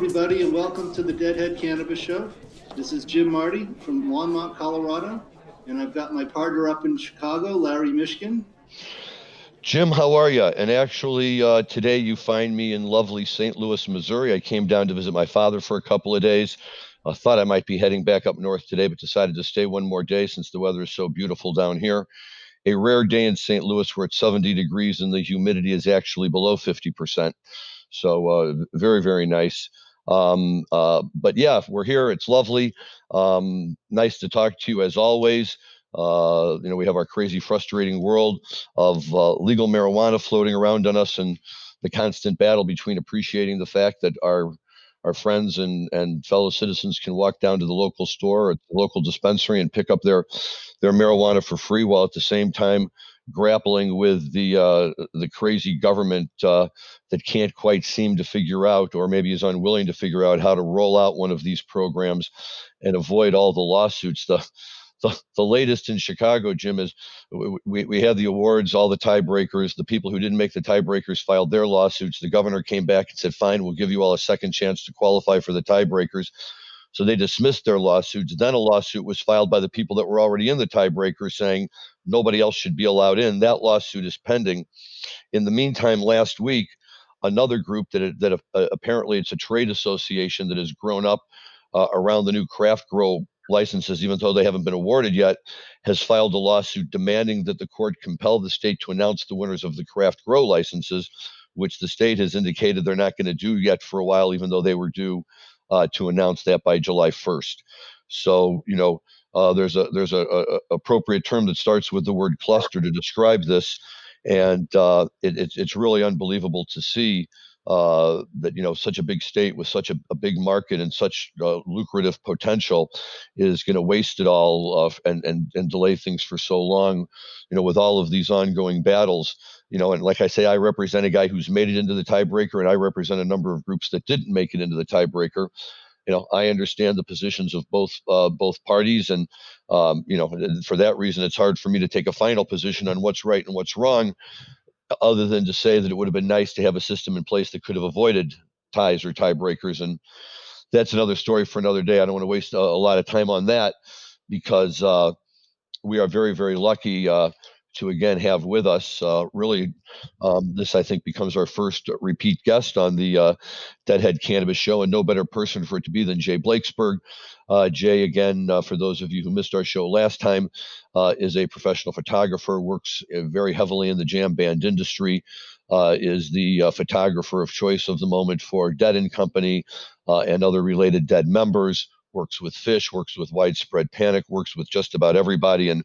everybody, and welcome to the Deadhead Cannabis Show. This is Jim Marty from Longmont, Colorado, and I've got my partner up in Chicago, Larry Mishkin. Jim, how are you? And actually, today you find me in lovely St. Louis, Missouri. I came down to visit my father for a couple of days. I thought I might be heading back up north today, but decided to stay one more day since the weather is so beautiful down here. A rare day in St. Louis where it's 70 degrees and the humidity is actually below 50%. So very, very nice. But yeah, we're here. It's lovely. Nice to talk to you as always. We have our crazy, frustrating world of legal marijuana floating around on us, and the constant battle between appreciating the fact that our friends and fellow citizens can walk down to the local store or the local dispensary and pick up their marijuana for free, while at the same time grappling with the crazy government that can't quite seem to figure out, or maybe is unwilling to figure out, how to roll out one of these programs and avoid all the lawsuits. The latest in Chicago, Jim, is we had the awards, all the tiebreakers. The people who didn't make the tiebreakers filed their lawsuits. The governor came back and said, fine, we'll give you all a second chance to qualify for the tiebreakers. So they dismissed their lawsuits. Then a lawsuit was filed by the people that were already in the tiebreaker saying nobody else should be allowed in. That lawsuit is pending. In the meantime, last week, another group that apparently it's a trade association that has grown up around the new craft grow licenses, even though they haven't been awarded yet, has filed a lawsuit demanding that the court compel the state to announce the winners of the craft grow licenses, which the state has indicated they're not going to do yet for a while, even though they were due to announce that by July 1st. So, there's a appropriate term that starts with the word cluster to describe this, and it's really unbelievable to see that such a big state with such a big market and such lucrative potential is going to waste it all and delay things for so long, with all of these ongoing battles. And like I say, I represent a guy who's made it into the tiebreaker, and I represent a number of groups that didn't make it into the tiebreaker. I understand the positions of both parties, and for that reason, it's hard for me to take a final position on what's right and what's wrong, other than to say that it would have been nice to have a system in place that could have avoided ties or tiebreakers. And that's another story for another day. I don't want to waste a lot of time on that, because we are very, very lucky to again have with us this, I think, becomes our first repeat guest on the Deadhead Cannabis Show, and no better person for it to be than Jay Blakesberg. Jay, again, for those of you who missed our show last time, is a professional photographer, works very heavily in the jam band industry, is the photographer of choice of the moment for Dead and Company and other related Dead members, works with Phish, works with Widespread Panic, works with just about everybody, and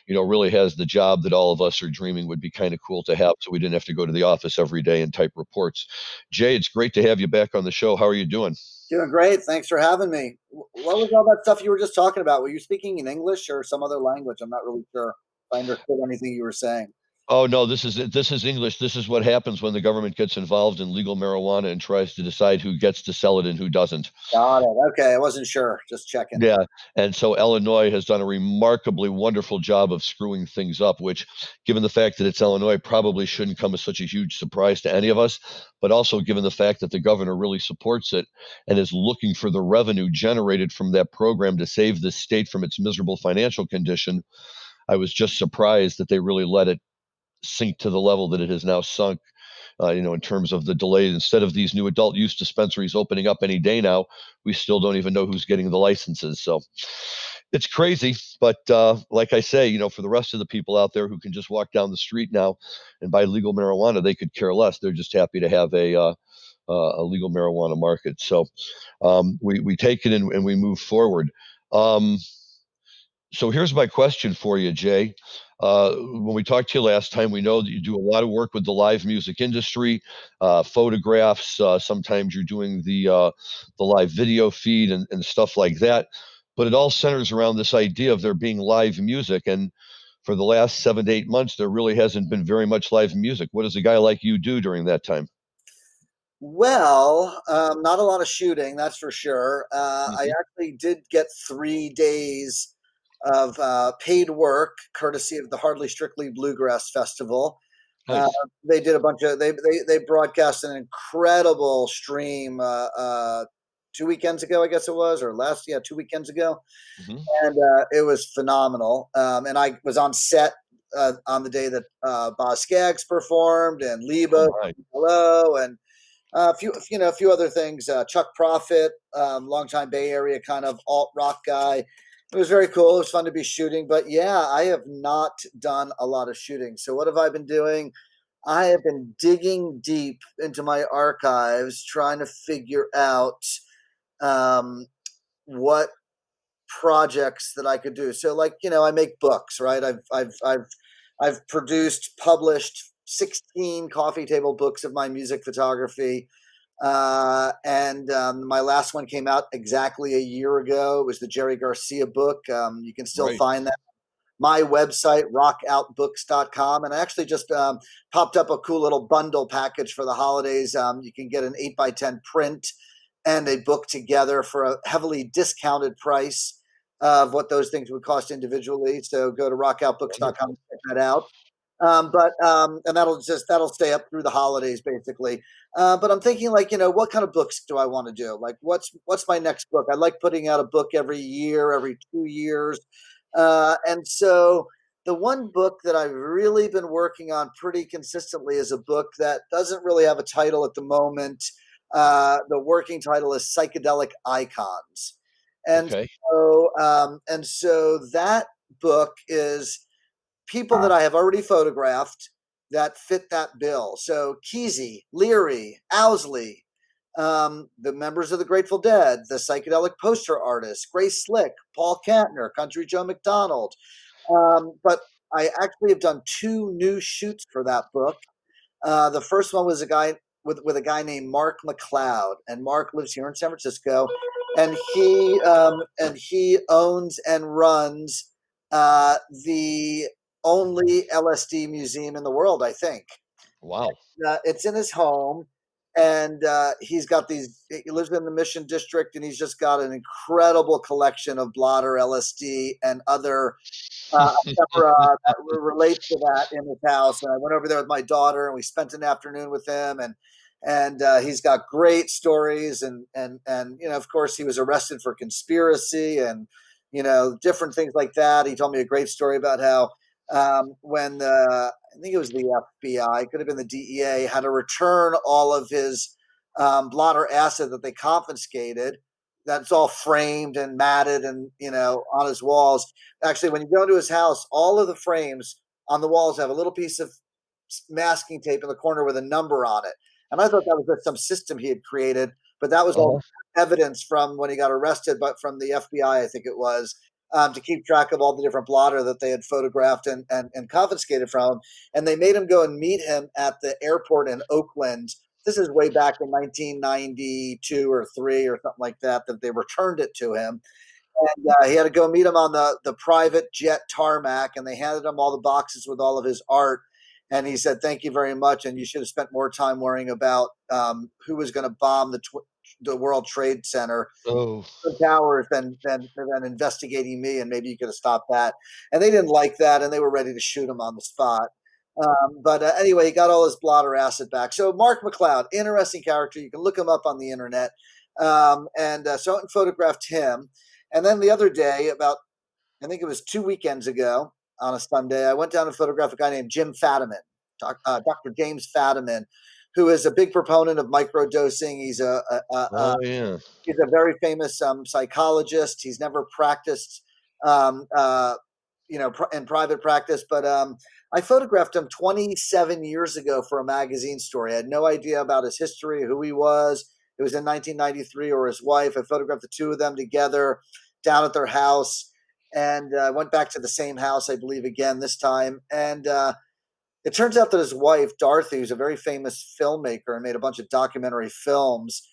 really has the job that all of us are dreaming would be kind of cool to have, so we didn't have to go to the office every day and type reports. Jay, it's great to have you back on the show. How are you doing? Doing great. Thanks for having me. What was all that stuff you were just talking about? Were you speaking in English or some other language? I'm not really sure if I understood anything you were saying. Oh, no, this is English. This is what happens when the government gets involved in legal marijuana and tries to decide who gets to sell it and who doesn't. Got it. Okay, I wasn't sure. Just checking. Yeah, and so Illinois has done a remarkably wonderful job of screwing things up, which, given the fact that it's Illinois, probably shouldn't come as such a huge surprise to any of us, but also given the fact that the governor really supports it and is looking for the revenue generated from that program to save the state from its miserable financial condition. I was just surprised that they really let it sink to the level that it has now sunk, in terms of the delay. Instead of these new adult use dispensaries opening up any day now, we still don't even know who's getting the licenses. So it's crazy. But like I say, for the rest of the people out there who can just walk down the street now and buy legal marijuana, they could care less. They're just happy to have a legal marijuana market. So we take it and we move forward. So here's my question for you, Jay. When we talked to you last time, we know that you do a lot of work with the live music industry, photographs. Sometimes you're doing the live video feed and stuff like that. But it all centers around this idea of there being live music. And for the last 7 to 8 months, there really hasn't been very much live music. What does a guy like you do during that time? Well, not a lot of shooting, that's for sure. I actually did get 3 days of paid work courtesy of the Hardly Strictly Bluegrass Festival. Nice. They did a bunch of they broadcast an incredible stream 2 weekends ago, I guess it was, or 2 weekends ago. Hmm. And it was phenomenal. And I was on set on the day that Boz Skaggs performed, and Leba, Oh my. hello, and a few other things. Chuck Prophet, longtime Bay Area kind of alt rock guy. It was very cool. It was fun to be shooting, but yeah, I have not done a lot of shooting. So what have I been doing? I have been digging deep into my archives, trying to figure out what projects that I could do. So, like, I make books, right? I've produced, published 16 coffee table books of my music photography. And my last one came out exactly a year ago. It was the Jerry Garcia book. You can still Right. find that my website, rockoutbooks.com. And I actually just popped up a cool little bundle package for the holidays. You can get an 8x10 print and a book together for a heavily discounted price of what those things would cost individually. So go to rockoutbooks.com Wonderful. and check that out. And that'll stay up through the holidays, basically. But I'm thinking, like, what kind of books do I want to do? Like, what's my next book? I like putting out a book every year, every 2 years. And so the one book that I've really been working on pretty consistently is a book that doesn't really have a title at the moment. The working title is Psychedelic Icons. And Okay. so that book is people that I have already photographed that fit that bill. So Kesey, Leary, Owlsley, the members of the Grateful Dead, the psychedelic poster artists, Grace Slick, Paul Kantner, Country Joe McDonald. But I actually have done 2 new shoots for that book. The first one was a guy with a guy named Mark McLeod, and Mark lives here in San Francisco, and he owns and runs the only LSD museum in the world, I think. Wow. It's in his home, and he lives in the Mission District, and he's just got an incredible collection of blotter, LSD, and other ephemera that relate to that in his house. And I went over there with my daughter, and we spent an afternoon with him, and he's got great stories, and of course, he was arrested for conspiracy and different things like that. He told me a great story about how when I think it was the FBI, could have been the DEA, had to return all of his blotter acid that they confiscated. That's all framed and matted and on his walls. Actually, when you go into his house, all of the frames on the walls have a little piece of masking tape in the corner with a number on it. And I thought that was just some system he had created, but that was all evidence from when he got arrested, but from the FBI, I think it was, to keep track of all the different blotter that they had photographed and confiscated from him. And they made him go and meet him at the airport in Oakland. This is way back in 1992 or 3 or something like that they returned it to him. And he had to go meet him on the private jet tarmac, and they handed him all the boxes with all of his art. And he said, "Thank you very much, and you should have spent more time worrying about who was going to bomb the World Trade Center towers than investigating me, and maybe you could have stopped that." And they didn't like that, and they were ready to shoot him on the spot. But anyway, he got all his blotter acid back. So Mark McLeod, interesting character. You can look him up on the internet. So I went and photographed him. And then the other day, I think it was 2 weekends ago on a Sunday, I went down and photographed a guy named Jim Fadiman, Dr. James Fadiman, who is a big proponent of microdosing. He's he's a very famous psychologist. He's never practiced, in private practice, but I photographed him 27 years ago for a magazine story. I had no idea about his history, who he was. It was in 1993, or his wife. I photographed the 2 of them together down at their house, and went back to the same house, I believe, again this time. And it turns out that his wife, Dorothy, who's a very famous filmmaker and made a bunch of documentary films,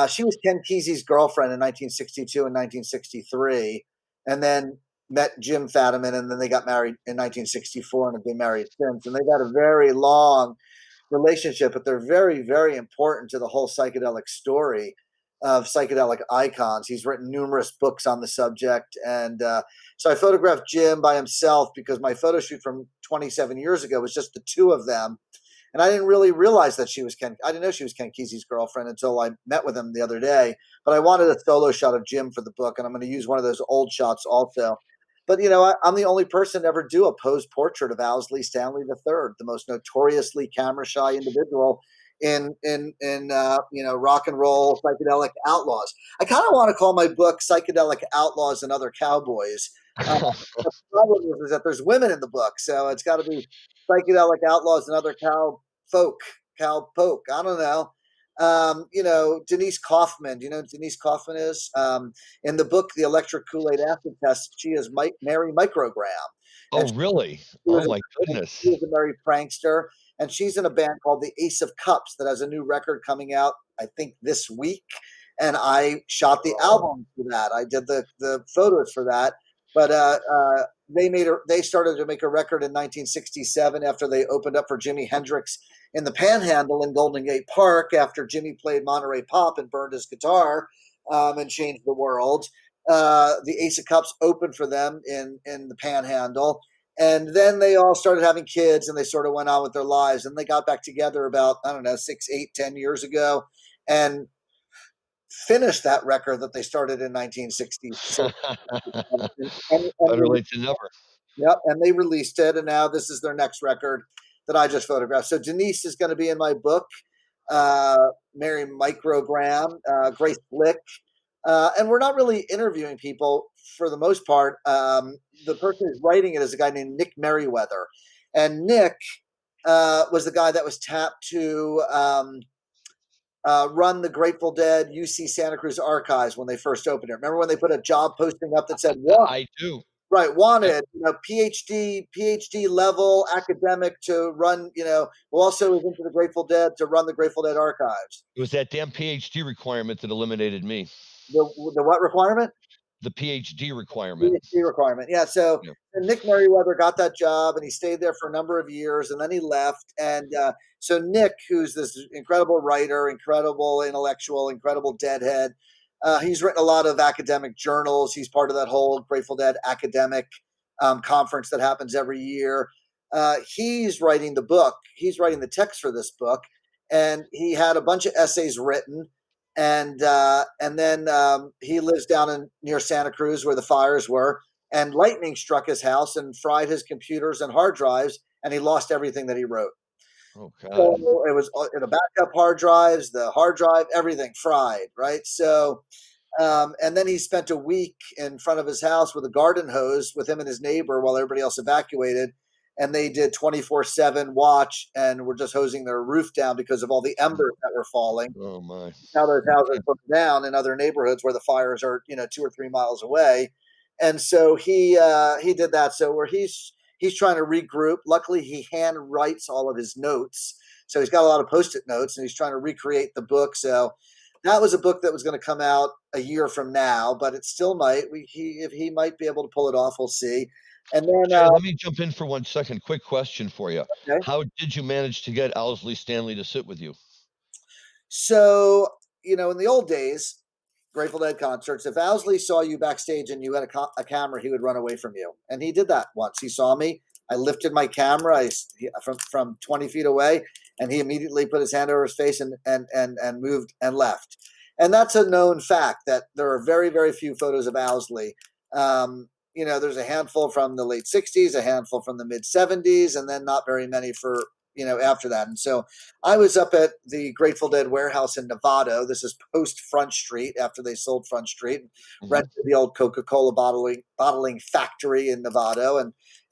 she was Ken Kesey's girlfriend in 1962 and 1963, and then met Jim Fadiman, and then they got married in 1964 and have been married since. And they've had a very long relationship, but they're very, very important to the whole psychedelic story of psychedelic icons. He's written numerous books on the subject. And so I photographed Jim by himself because my photo shoot from 27 years ago was just the 2 of them. And I didn't really realize that I didn't know she was Ken Kesey's girlfriend until I met with him the other day. But I wanted a solo shot of Jim for the book, and I'm going to use one of those old shots also. But, I'm the only person to ever do a posed portrait of Owlsley Stanley III, the most notoriously camera-shy individual in rock and roll psychedelic outlaws. I kind of want to call my book Psychedelic Outlaws and Other Cowboys. The problem is that there's women in the book, so it's got to be Psychedelic Outlaws and Other Cowpoke. I don't know. Denise Kaufman. Do you know who Denise Kaufman is? In the book, The Electric Kool-Aid Acid Test, she is Mary Microgram. Oh, really? Oh, my goodness. She was a Mary prankster, and she's in a band called the Ace of Cups that has a new record coming out, I think, this week. And I shot the album for that. I did the photos for that. But they started to make a record in 1967 after they opened up for Jimi Hendrix in the Panhandle in Golden Gate Park after Jimmy played Monterey Pop and burned his guitar and changed the world. The Ace of Cups opened for them in the Panhandle. And then they all started having kids and they sort of went on with their lives. And they got back together about, 6, 8, 10 years ago and finished that record that they started in 1960. Better late than never. Yep, and they released it, and now this is their next record that I just photographed. So Denise is going to be in my book, Mary Microgram, Grace Flick, and we're not really interviewing people for the most part. The person who's writing it is a guy named Nick Merriweather, and Nick was the guy that was tapped to run the Grateful Dead UC Santa Cruz archives when they first opened it. Remember when they put a job posting up that said "What"? I do. Right, wanted, PhD level academic to run, who also is into the Grateful Dead to run the Grateful Dead archives. It was that damn PhD requirement that eliminated me. The what requirement? The PhD requirement. PhD requirement, yeah. So Nick Merriweather got that job, and he stayed there for a number of years, and then he left. And so Nick, who's this incredible writer, incredible intellectual, incredible Deadhead, he's written a lot of academic journals. He's part of that whole Grateful Dead academic conference that happens every year. He's writing the book. He's writing the text for this book, and he had a bunch of essays written. And then he lives down near Santa Cruz where the fires were, and lightning struck his house and fried his computers and hard drives, and he lost everything that he wrote. Oh, God. So it was in the backup hard drives, the hard drive, everything fried, right? So, and then he spent a week in front of his house with a garden hose with him and his neighbor while everybody else evacuated. And they did 24/7 watch and were just hosing their roof down because of all the embers that were falling. Oh, my. Now those houses burned down in other neighborhoods where the fires are, 2 or 3 miles away. And so he did that. So where he's trying to regroup. Luckily, he hand writes all of his notes. So he's got a lot of Post-it notes, and he's trying to recreate the book. So that was a book that was going to come out a year from now, but it still might. If he might be able to pull it off, we'll see. And then let me jump in for 1 second. Quick question for you. Okay. How did you manage to get Owlsley Stanley to sit with you? So, in the old days, Grateful Dead concerts, if Owlsley saw you backstage and you had a camera, he would run away from you. And he did that once. He saw me. I lifted my camera from 20 feet away, and he immediately put his hand over his face and moved and left. And that's a known fact that there are very, very few photos of Owlsley. There's a handful from the late 60s, a handful from the mid 70s, and then not very many for, after that. And so I was up at the Grateful Dead warehouse in Novato. This is post Front Street after they sold Front Street, rented the old Coca-Cola bottling factory in Novato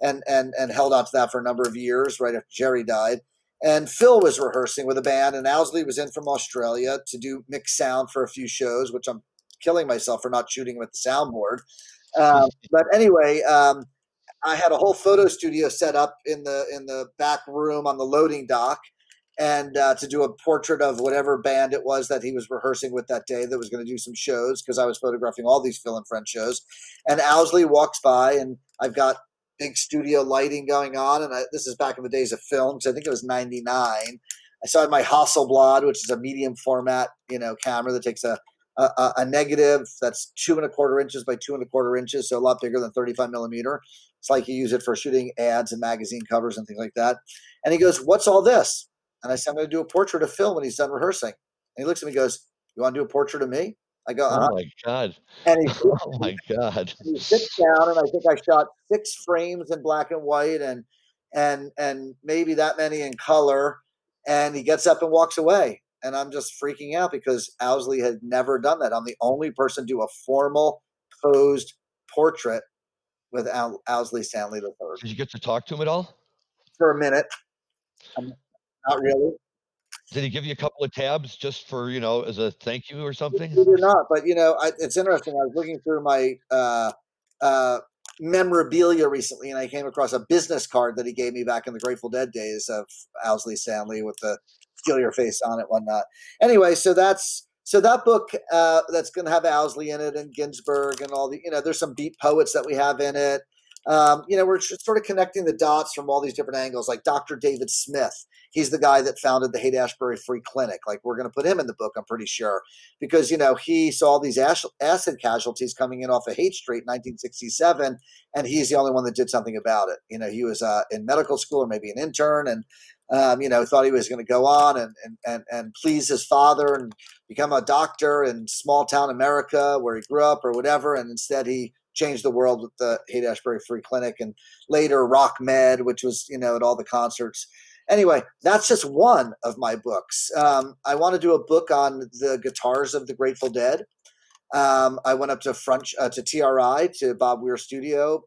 and held on to that for a number of years right after Jerry died. And Phil was rehearsing with a band, and Owlsley was in from Australia to do mixed sound for a few shows, which I'm killing myself for not shooting him at the soundboard. But anyway, I had a whole photo studio set up in the back room on the loading dock, and to do a portrait of whatever band it was that he was rehearsing with that day that was going to do some shows, because I was photographing all these Phil and Friends shows. And Owlsley walks by, and I've got big studio lighting going on, and this is back in the days of film, because I think it was 99. I saw my Hasselblad, which is a medium format, camera that takes a negative that's 2¼ inches by 2¼ inches, so a lot bigger than 35 millimeter. It's like you use it for shooting ads and magazine covers and things like that. And he goes, "What's all this?" And I said, I'm going to do a portrait of Phil when he's done rehearsing. And he looks at me and goes, you want to do a portrait of me? I go, Oh my God. And Oh my God. he sits down, and I think I shot 6 frames in black and white and maybe that many in color. And he gets up and walks away. And I'm just freaking out because Owlsley had never done that. I'm the only person to do a formal posed portrait with Owlsley Stanley III. Did you get to talk to him at all? For a minute. Not really. Did he give you a couple of tabs just for, as a thank you or something? He did not, but it's interesting. I was looking through my memorabilia recently, and I came across a business card that he gave me back in the Grateful Dead days of Owlsley Stanley with the steal your face on it, whatnot. Anyway, so that book that's going to have Owlsley in it and Ginsberg and all the, there's some beat poets that we have in it. We're sort of connecting the dots from all these different angles, like Dr. David Smith. He's the guy that founded the Haight-Ashbury Free Clinic. Like, we're going to put him in the book, I'm pretty sure, because, he saw these acid casualties coming in off of Haight Street in 1967, and he's the only one that did something about it. He was in medical school, or maybe an intern, and thought he was going to go on and please his father and become a doctor in small town America where he grew up or whatever. And instead he changed the world with the Haight-Ashbury Free Clinic, and later Rock Med, which was, at all the concerts. Anyway, that's just one of my books. I want to do a book on the guitars of the Grateful Dead. I went up to TRI, to Bob Weir Studio,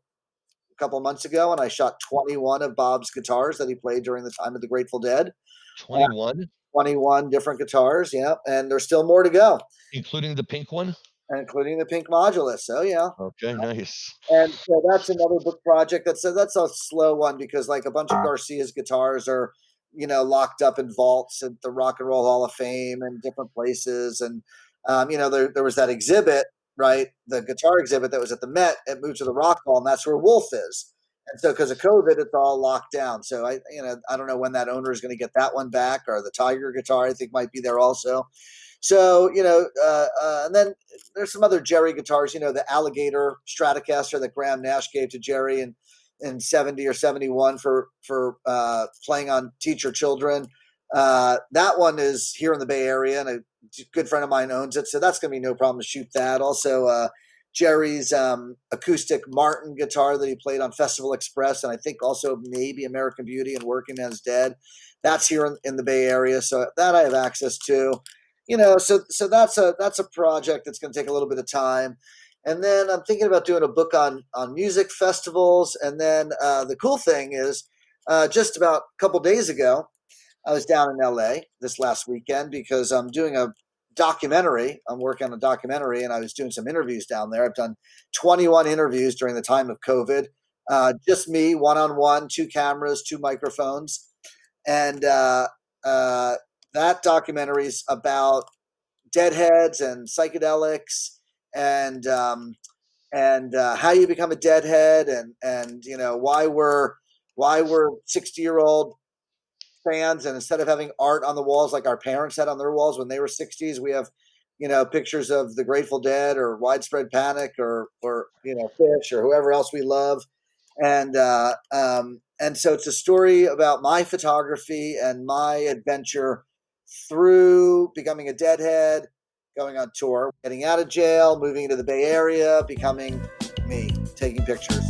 a couple of months ago, and I shot 21 of Bob's guitars that he played during the time of the Grateful Dead. 21? 21 different guitars, yeah, and there's still more to go. Including the pink one? And including the pink modulus, so yeah. Okay, nice. And so that's another book project. That's a slow one, because like a bunch of Garcia's guitars are, locked up in vaults at the Rock and Roll Hall of Fame and different places. And, there was that exhibit, right? The guitar exhibit that was at the Met. It moved to the Rock Hall, and that's where Wolf is. And so because of COVID, it's all locked down. So I don't know when that owner is going to get that one back, or the Tiger guitar, I think, might be there also. So, and then there's some other Jerry guitars, the Alligator Stratocaster that Graham Nash gave to Jerry in 70 or 71 for playing on Teach Your Children. That one is here in the Bay Area, and a good friend of mine owns it. So that's going to be no problem to shoot that. Also, Jerry's acoustic Martin guitar that he played on Festival Express, and I think also maybe American Beauty and Working Man's Dead. That's here in the Bay Area. So that I have access to. So that's a project that's going to take a little bit of time. And then I'm thinking about doing a book on music festivals. And then the cool thing is, just about a couple days ago, I was down in LA this last weekend because I'm doing a documentary. I'm working on a documentary, and I was doing some interviews down there. I've done 21 interviews during the time of COVID. Just me, one-on-one, 2 cameras, 2 microphones. And that documentary is about deadheads and psychedelics and how you become a deadhead, and why we're 60-year-old fans, and instead of having art on the walls like our parents had on their walls when they were 60s, we have pictures of the Grateful Dead or Widespread Panic or Phish or whoever else we love. And so it's a story about my photography and my adventure through becoming a deadhead, going on tour, getting out of jail, moving into the Bay Area, becoming me, taking pictures.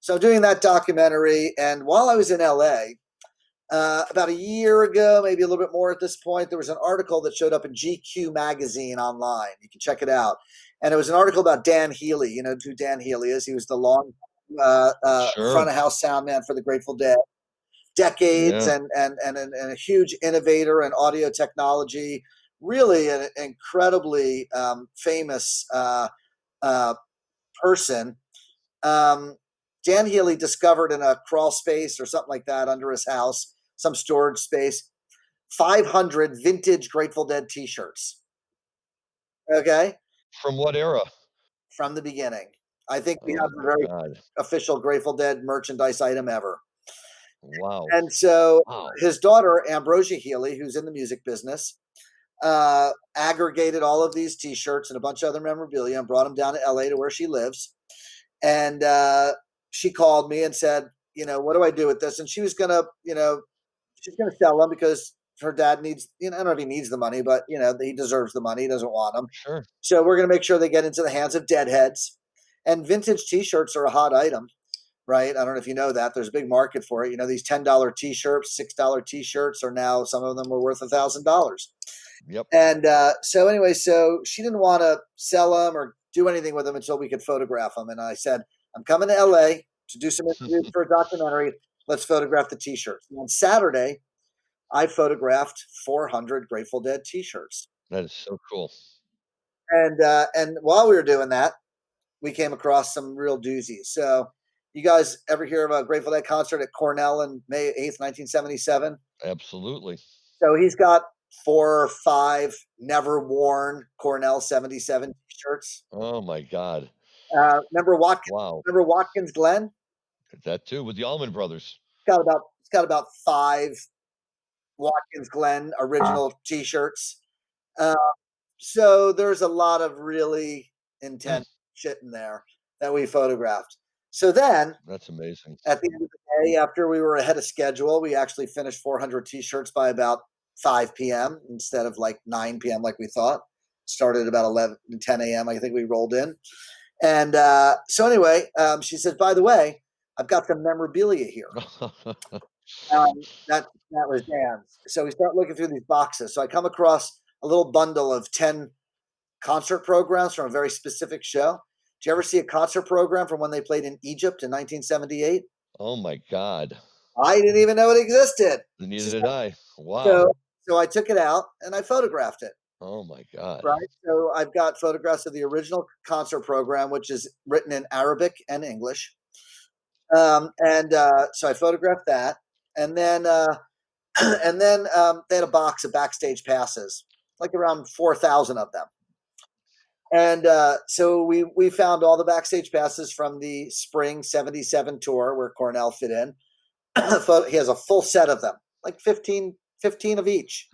So doing that documentary, and while I was in LA, about a year ago, maybe a little bit more at this point, there was an article that showed up in GQ magazine online. You can check it out. And it was an article about Dan Healy. You know who Dan Healy is? He was the long Sure. front of house sound man for the Grateful Dead. Decades, Yeah. and a huge innovator in audio technology. Really an incredibly famous person. Dan Healy discovered in a crawl space or something like that under his house, some storage space, 500 vintage Grateful Dead t-shirts. Okay? From what era? From the beginning. I think we Oh have the my very God. official Grateful Dead merchandise item ever. Wow. And so Wow. his daughter, Ambrosia Healy, who's in the music business, aggregated all of these t-shirts and a bunch of other memorabilia and brought them down to LA to where she lives. And she called me and said, what do I do with this? And she was gonna, she's gonna sell them because her dad needs, I don't know if he needs the money, but he deserves the money. He doesn't want them. Sure. So we're gonna make sure they get into the hands of deadheads. And vintage T-shirts are a hot item, right? I don't know if you know that. There's a big market for it. These $10 T-shirts, $6 T-shirts are now, some of them are worth $1,000. Yep. And so anyway, so she didn't want to sell them or do anything with them until we could photograph them. And I said, I'm coming to LA to do some interviews for a documentary. Let's photograph the T-shirts. And on Saturday, I photographed 400 Grateful Dead T-shirts. That is so cool. And while we were doing that, we came across some real doozies. So you guys ever hear of a Grateful Dead concert at Cornell on May 8th, 1977? Absolutely. So he's got 4 or 5 never worn Cornell 77 T-shirts. Oh my God. Remember Watkins? Wow. Remember Watkins Glen? That too, with the Allman Brothers. It's got about 5 Watkins Glen original T-shirts. So there's a lot of really intense shit in there that we photographed. So then, that's amazing. At the end of the day, after we were ahead of schedule, we actually finished 400 T-shirts by about 5 p.m. instead of like 9 p.m. like we thought. Started about 10 a.m. I think we rolled in. And so anyway, she said, by the way, I've got some memorabilia here. That was Dan's. So we start looking through these boxes. So I come across a little bundle of 10 concert programs from a very specific show. Did you ever see a concert program from when they played in Egypt in 1978? Oh my God. I didn't even know it existed. Neither did I. Wow. So I took it out and I photographed it. Oh my God. Right. So I've got photographs of the original concert program, which is written in Arabic and English. So I photographed that. And then they had a box of backstage passes, like around 4,000 of them. And so we found all the backstage passes from the spring 77 tour where Cornell fit in. He has a full set of them, like 15 of each.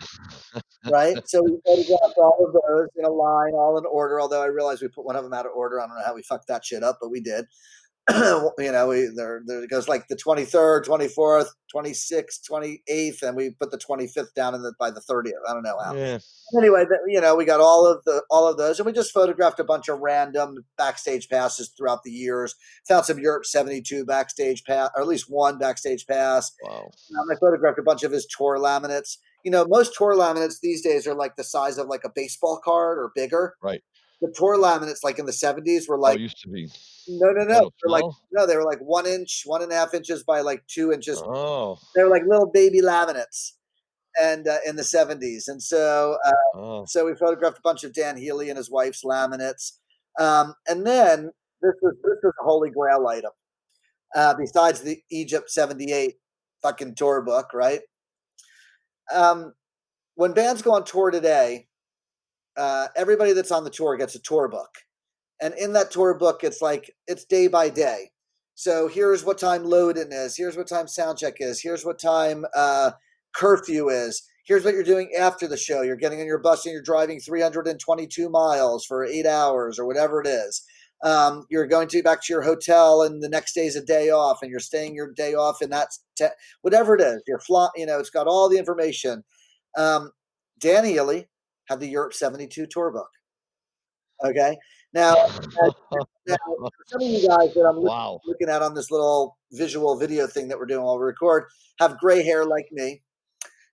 Right. So we photographed all of those in a line, all in order, although I realized we put one of them out of order. I don't know how we fucked that shit up, but we did. There goes like the 23rd, 24th, 26th, 28th, and we put the 25th down by the 30th. I don't know how. Yeah. Anyway, we got all of those, and we just photographed a bunch of random backstage passes throughout the years. Found some Europe 72 backstage pass, or at least one backstage pass. Wow. I photographed a bunch of his tour laminates. Most tour laminates these days are like the size of like a baseball card or bigger. Right. The tour laminates, like in the 70s, were like, used to be. No. They were like 1 inch, 1.5 inches by like 2 inches. Oh. They were like little baby laminates, and in the 70s. And so, so we photographed a bunch of Dan Healy and his wife's laminates. And then this was a holy grail item. Besides the Egypt 78 fucking tour book, right? When bands go on tour today, everybody that's on the tour gets a tour book. And in that tour book, it's day by day. So here's what time load-in is. Here's what time sound check is. Here's what time curfew is. Here's what you're doing after the show. You're getting on your bus and you're driving 322 miles for 8 hours or whatever it is. You're going back to your hotel and the next day's a day off and you're staying your day off and that's whatever it is. You're flying, it's got all the information. Dan Healy had the Europe 72 tour book. Okay. Now, some of you guys that I'm looking at on this little visual video thing that we're doing while we record have gray hair like me.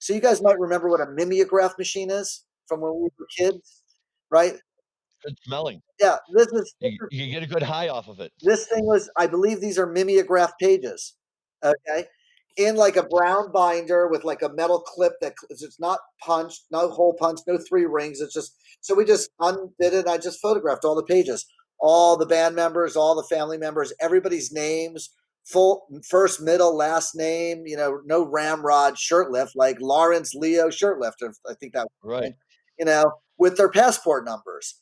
So you guys might remember what a mimeograph machine is from when we were kids, right? Good smelling. Yeah. You get a good high off of it. This thing was, I believe these are mimeograph pages. Okay. In like a brown binder with like a metal clip that it's not punched, no hole punch, no 3 rings. It's just, so we just undid it. I just photographed all the pages, all the band members, all the family members, everybody's names, full first, middle, last name, no ramrod shirtlift, like Lawrence Leo shirtlift. I think that was right. With their passport numbers,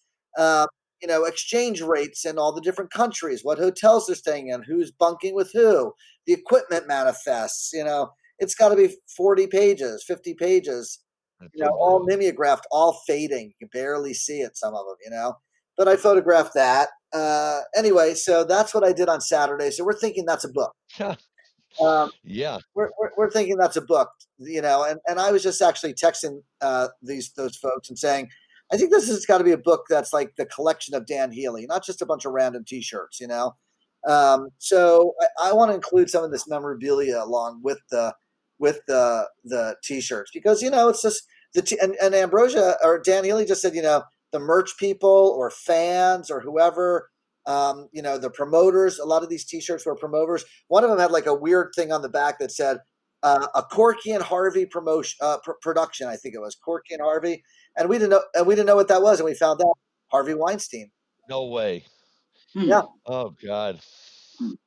exchange rates in all the different countries, what hotels they're staying in, who's bunking with who, the equipment manifests, it's got to be 40 pages, 50 pages, all mimeographed, all fading. You can barely see it, some of them, but I photographed that. Anyway, so that's what I did on Saturday. So we're thinking that's a book. Um, Yeah. we're thinking that's a book, and I was just actually texting those folks and saying, I think this has got to be a book that's like the collection of Dan Healy, not just a bunch of random T-shirts. So I want to include some of this memorabilia along with the T-shirts because it's just and Ambrosia or Dan Healy just said the merch people or fans or whoever. The promoters, a lot of these T-shirts were promoters. One of them had like a weird thing on the back that said a Corky and Harvey promotion production. I think it was Corky and Harvey, and we didn't know what that was, and we found out Harvey Weinstein. No way. Yeah, Oh God.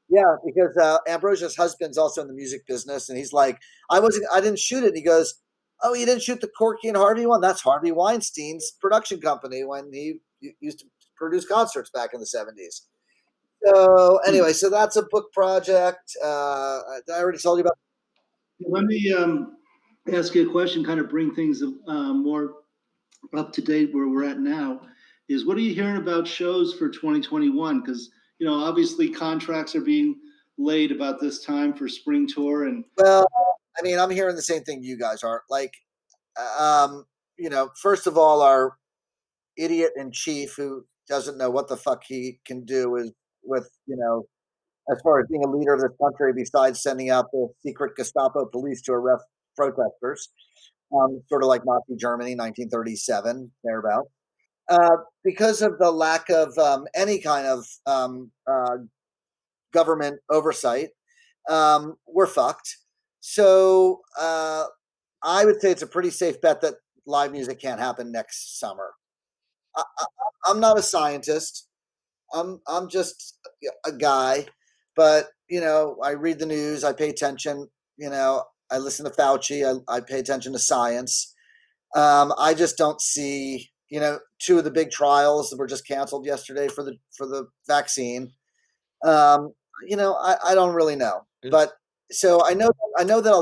yeah, because Ambrosia's husband's also in the music business, and he's like, I didn't shoot it. And he goes, oh, you didn't shoot the Corky and Harvey one? That's Harvey Weinstein's production company when he used to produce concerts back in the 70s. So anyway, so that's a book project. I already told you about. Let me ask you a question, kind of bring things more up to date where we're at now. Is what are you hearing about shows for 2021? Because obviously contracts are being laid about this time for spring tour, and Well, I mean, I'm hearing the same thing you guys are. Like, first of all, our idiot in chief who doesn't know what the fuck he can do is with as far as being a leader of this country, besides sending out the secret Gestapo police to arrest protesters, sort of like Nazi Germany, 1937, thereabout. Because of the lack of any kind of government oversight, we're fucked. So I would say it's a pretty safe bet that live music can't happen next summer. I'm not a scientist. I'm just a guy, but I read the news. I pay attention. I listen to Fauci. I pay attention to science. I just don't see. Two of the big trials that were just canceled yesterday for the vaccine. I don't really know, but so I know that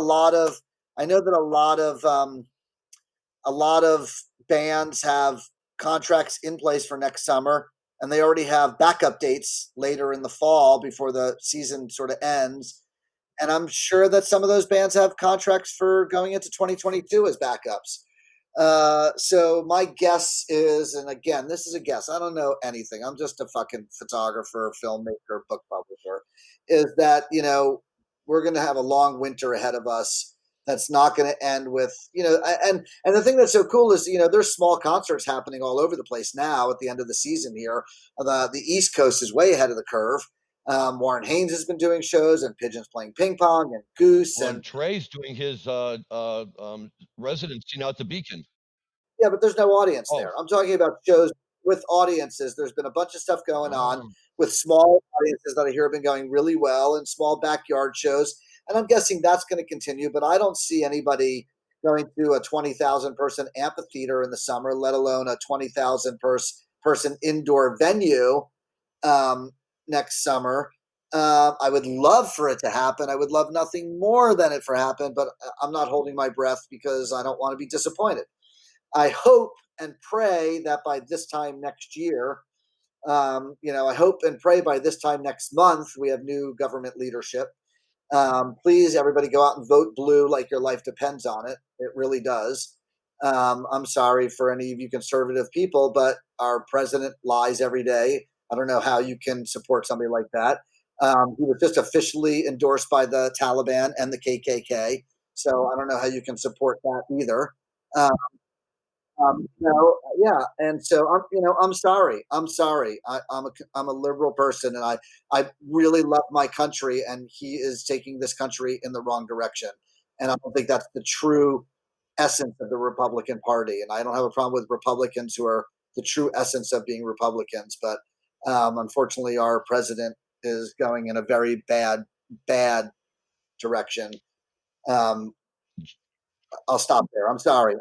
a lot of bands have contracts in place for next summer, and they already have backup dates later in the fall before the season sort of ends. And I'm sure that some of those bands have contracts for going into 2022 as backups. So my guess is, and again, this is a guess. I don't know anything. I'm just a fucking photographer, filmmaker, book publisher. Is that we're going to have a long winter ahead of us. That's not going to end with and the thing that's so cool is there's small concerts happening all over the place now at the end of the season here. The East Coast is way ahead of the curve. Warren Haynes has been doing shows, and Pigeons playing ping pong, and Goose, Well, and and Trey's doing his residency now at the Beacon. yeah, but there's no audience Oh. there. I'm talking about shows with audiences. There's been a bunch of stuff going on Oh. with small audiences that I hear have been going really well, and small backyard shows. And I'm guessing that's going to continue, but I don't see anybody going to a 20,000 person amphitheater in the summer, let alone a 20,000 person indoor venue next summer. I would love for it to happen. I would love nothing more than it for happen, but I'm not holding my breath because I don't want to be disappointed. I hope and pray that by this time next year, I hope and pray by this time next month, we have new government leadership. Please, everybody, go out and vote blue like your life depends on it. It really does. I'm sorry for any of you conservative people, but our president lies every day. I don't know how you can support somebody like that. He was just officially endorsed by the Taliban and the KKK. So I don't know how you can support that either. Yeah, and so I'm sorry. I'm sorry. I'm a liberal person, and I really love my country, and he is taking this country in the wrong direction, and I don't think that's the true essence of the Republican Party. And I don't have a problem with Republicans who are the true essence of being Republicans, but unfortunately, our president is going in a very bad direction. I'll stop there. I'm sorry.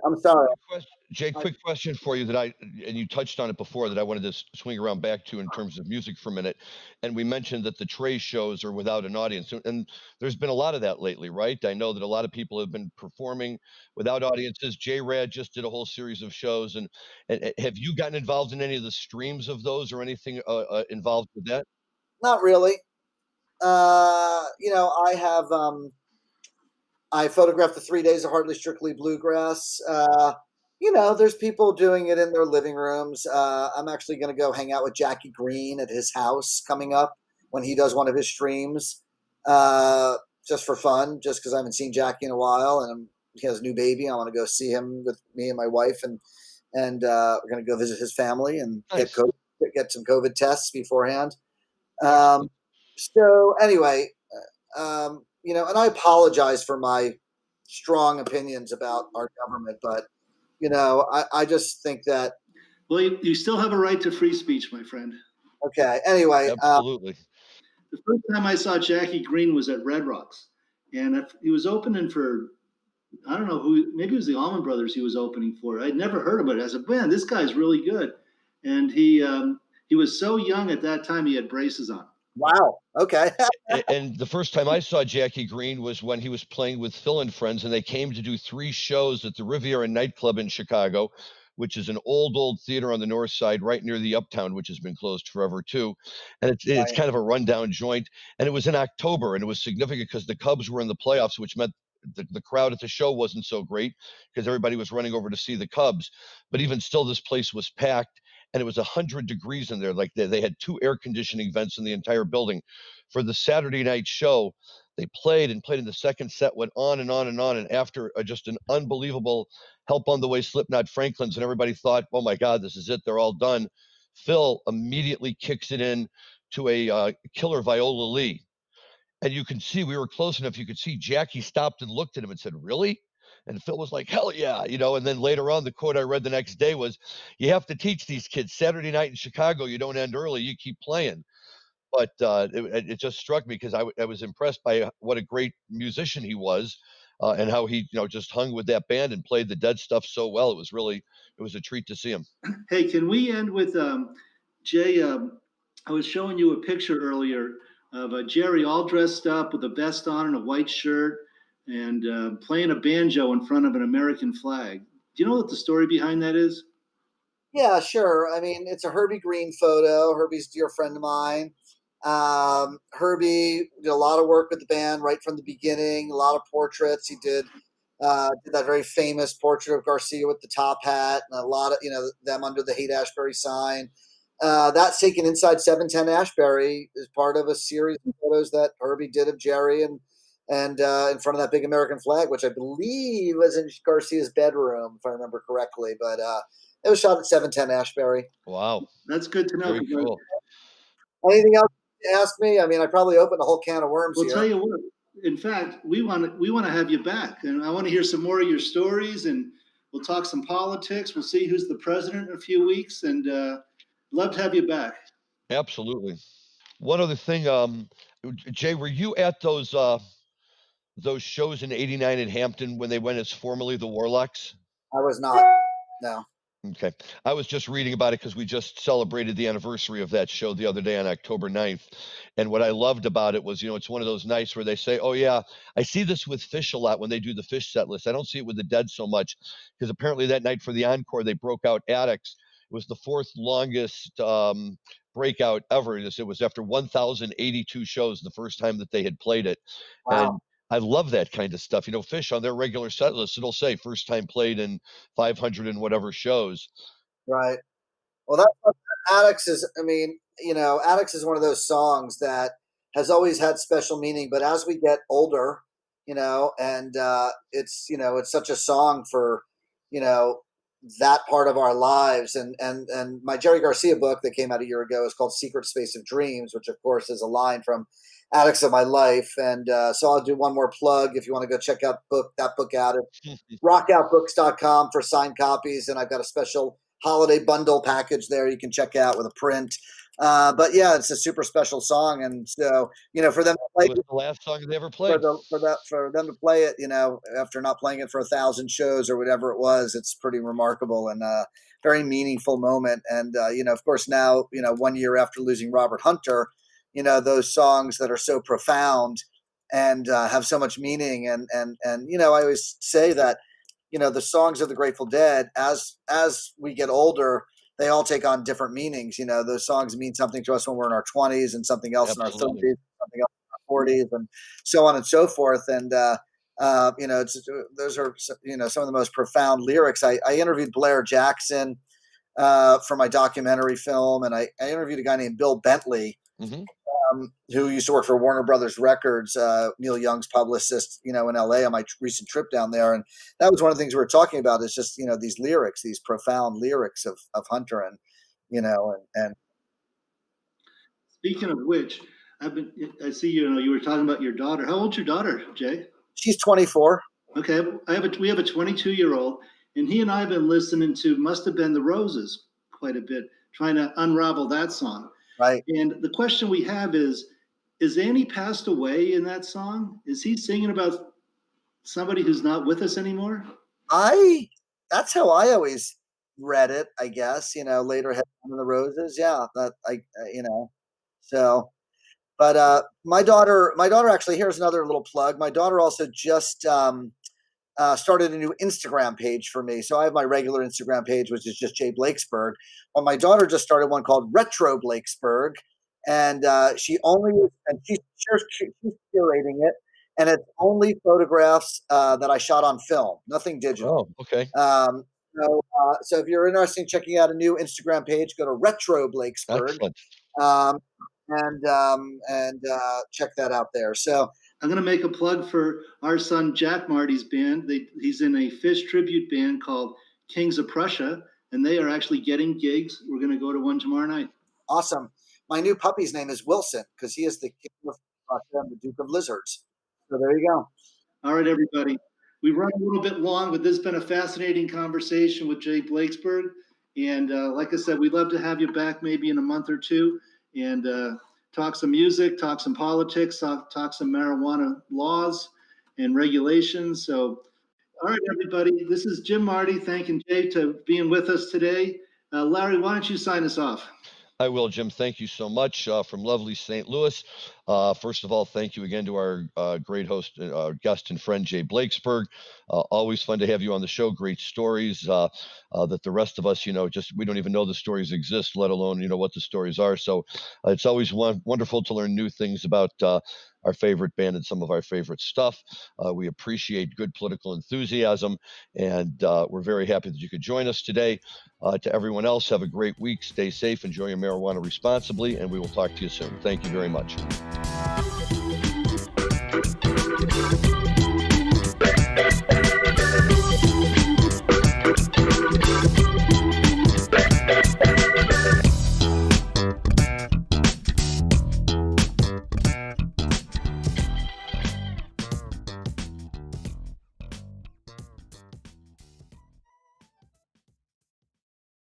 Jay, quick question for you and you touched on it before that I wanted to swing around back to in terms of music for a minute. And we mentioned that the Trey shows are without an audience. And there's been a lot of that lately, right? I know that a lot of people have been performing without audiences. J Rad just did a whole series of shows. And have you gotten involved in any of the streams of those or anything involved with that? Not really. I have I photographed the 3 days of Hardly Strictly Bluegrass. There's people doing it in their living rooms. I'm actually going to go hang out with Jackie Green at his house coming up when he does one of his streams, just for fun, just because I haven't seen Jackie in a while, and he has a new baby. I want to go see him with me and my wife, and we're going to go visit his family and Nice. get some COVID tests beforehand. So anyway, and I apologize for my strong opinions about our government, but I just think that. Well, you still have a right to free speech, my friend. Okay. Anyway, Absolutely. The first time I saw Jackie Green was at Red Rocks, and he was opening for, I don't know who, maybe it was the Allman Brothers he was opening for. I'd never heard of it. I said, man, this guy's really good. And he was so young at that time, he had braces on. Wow. Okay. And the first time I saw Jackie Green was when he was playing with Phil and Friends, and they came to do 3 shows at the Riviera nightclub in Chicago, which is an old theater on the north side, right near the Uptown, which has been closed forever too. And it's kind of a rundown joint. And it was in October, and it was significant because the Cubs were in the playoffs, which meant the crowd at the show wasn't so great because everybody was running over to see the Cubs. But even still, this place was packed, and it was 100 degrees in there. Like they had 2 air conditioning vents in the entire building. For the Saturday night show, they played, and the second set went on and on and on. And after just an unbelievable Help on the Way, Slipknot, Franklin's, and everybody thought, oh my God, this is it. They're all done. Phil immediately kicks it in to a killer Viola Lee. And you can see, we were close enough, you could see Jackie stopped and looked at him and said, really? And Phil was like, hell yeah. And then later on, the quote I read the next day was, you have to teach these kids Saturday night in Chicago, you don't end early, you keep playing. But it just struck me because I was impressed by what a great musician he was, and how he just hung with that band and played the Dead stuff so well. It was a treat to see him. Hey, can we end with Jay? I was showing you a picture earlier of Jerry all dressed up with a vest on and a white shirt, and playing a banjo in front of an American flag. Do you know what the story behind that is? Yeah, sure. I mean, it's a Herbie Green photo. Herbie's a dear friend of mine. Herbie did a lot of work with the band right from the beginning. A lot of portraits. He did that very famous portrait of Garcia with the top hat, and a lot of them under the Haight Ashbury sign. That's taken inside 710 Ashbury as part of a series of photos that Herbie did of Jerry and in front of that big American flag, which I believe was in Garcia's bedroom, if I remember correctly. But it was shot at 710 Ashbury. Wow, that's good to know. Very cool. Anything else to ask me? I mean, I probably opened a whole can of worms. We'll here. tell you what. In fact, we want to have you back, and I want to hear some more of your stories, and we'll talk some politics. We'll see who's the president in a few weeks, and love to have you back. Absolutely. One other thing, Jay, were you at those shows in '89 in Hampton when they went as formerly the Warlocks? I was not. No. Okay. I was just reading about it because we just celebrated the anniversary of that show the other day on October 9th. And what I loved about it was, it's one of those nights where they say, oh, yeah, I see this with Phish a lot when they do the Phish set list. I don't see it with the Dead so much because apparently that night for the encore, they broke out Addicts. It was the 4th longest breakout ever. It was after 1,082 shows the first time that they had played it. Wow. And I love that kind of stuff. Phish on their regular set list, it'll say first time played in 500 and whatever shows. Right. Well, that's Addicts is, Addicts is one of those songs that has always had special meaning. But as we get older, and it's such a song for, that part of our lives. And my Jerry Garcia book that came out a year ago is called Secret Space of Dreams, which of course is a line from Addicts of My Life. And so I'll do one more plug if you want to go check out that book out at rockoutbooks.com for signed copies. And I've got a special holiday bundle package there you can check out with a print. But yeah, it's a super special song. And so, for them to play it was the last song they ever played. For them to play it, after not playing it for 1,000 shows or whatever it was, it's pretty remarkable and very meaningful moment. And, of course, now, 1 year after losing Robert Hunter, those songs that are so profound and have so much meaning. And I always say that, the songs of the Grateful Dead, as we get older, they all take on different meanings. Those songs mean something to us when we're in our 20s and something else Absolutely. in our 30s, something else 40s and so on and so forth. And, those are, some of the most profound lyrics. I interviewed Blair Jackson for my documentary film. And I interviewed a guy named Bill Bentley, who used to work for Warner Brothers Records, Neil Young's publicist, in LA on my recent trip down there. And that was one of the things we were talking about is just, these lyrics, these profound lyrics of Hunter and Speaking of which, I see, you were talking about your daughter. How old's your daughter, Jay? She's 24. Okay. We have a 22-year-old, and he and I have been listening to Must Have Been the Roses quite a bit, trying to unravel that song. Right. And the question we have is Annie passed away in that song? Is he singing about somebody who's not with us anymore? That's how I always read it, I guess, later Head in the Roses. Yeah. So, but my daughter actually, here's another little plug. My daughter also just started a new Instagram page for me. So I have my regular Instagram page, which is just Jay Blakesberg. But my daughter just started one called Retro Blakesberg, and she's curating it, and it's only photographs that I shot on film, nothing digital. Oh, okay. So if you're interested in checking out a new Instagram page, go to Retro Blakesberg. Excellent. And check that out there. So I'm going to make a plug for our son Jack Marty's band. He's in a Phish tribute band called Kings of Prussia, and they are actually getting gigs. We're going to go to one tomorrow night. Awesome. My new puppy's name is Wilson because he is the king of Prussia and the Duke of Lizards. So there you go. All right, everybody. We've run a little bit long, but this has been a fascinating conversation with Jay Blakesberg. And like I said, we'd love to have you back maybe in a month or two and talk some music, talk some politics, talk some marijuana laws and regulations. So, all right, everybody, this is Jim Marty thanking Jay to being with us today. Larry, why don't you sign us off? I will, Jim. Thank you so much from lovely St. Louis. First of all, thank you again to our great host, guest and friend, Jay Blakesberg. Always fun to have you on the show. Great stories that the rest of us, just we don't even know the stories exist, let alone, what the stories are. So it's always wonderful to learn new things about our favorite band and some of our favorite stuff. We appreciate good political enthusiasm, and we're very happy that you could join us today. To everyone else, have a great week. Stay safe. Enjoy your marijuana responsibly, and we will talk to you soon. Thank you very much.